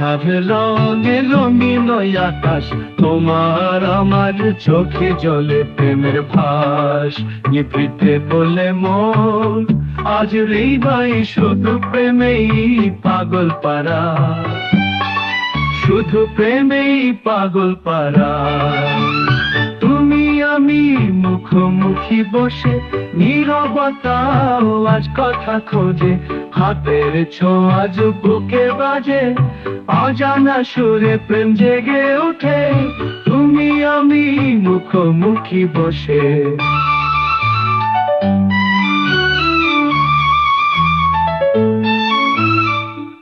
সন্ধ্যার রঙে রঙিন আকাশ, তোমার আমার চোখে জলে প্রেমের ভাস। নিভৃতে বলে মন আজ হৃদয় শুধু প্রেমেই পাগল পারা, শুধু প্রেমেই পাগল পারা। তুমি আমি মুখোমুখি বসে নীরবতাও আজ কথা খোঁজে, হাতের ছোঁয়া আজ বুকে বাজে, অজানা সুরে প্রেম জেগে ওঠে। তুমি আমি মুখোমুখি বসে।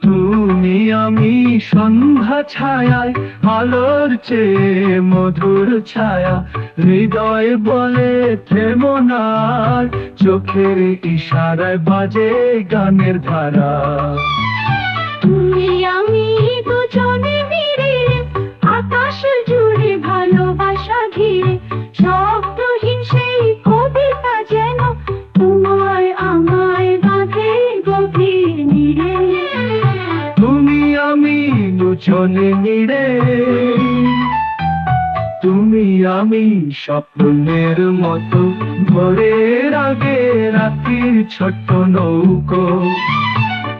তুমি আমি সন্ধ্যা ছায়ায়, আলোর চেয়ে মধুর ছায়া, হৃদয় বলে থেমো না, চোখের ইশারায় বাজে গানের ধারা। তুমি আমি দুজনে মিলে আকাশ জুড়ে ভালোবাসা ঘিরে, শব্দহীন সেই কবিতা যেন তোমায় আমায় বাঁধে গভীর নীড়ে। তুমি আমি দুজনে মিলে, তুমি আমি স্বপ্নের মতো, ভোরের আগে রাতের ছোট্ট নৌকো।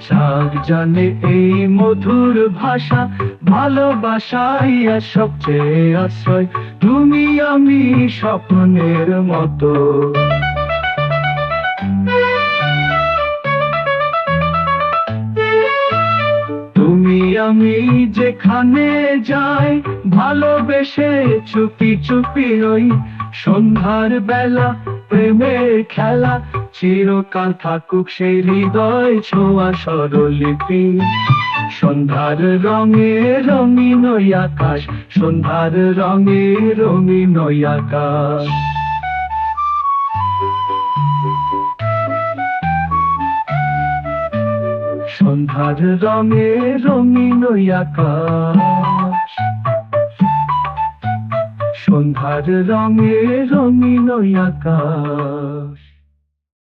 চাঁদ জানে এই মধুর ভাষা, ভালোবাসাই আর সবচেয়ে আশ্রয়। তুমি আমি স্বপ্নের মতো। তুমি আমি যেখানে যাই, ভালোবেসে চুপি চুপি রই, সন্ধ্যার বেলা প্রেমের খেলা, চিরকাল থাকুক সেই হৃদয় ছোঁয়া স্বরলিপি। সন্ধ্যার রঙে রঙিন আকাশ, সন্ধ্যার রঙে রঙিন আকাশ। সন্ধ্যার রঙে রঙিন আকাশ, সন্ধ্যার রঙে রঙিন আকাশ।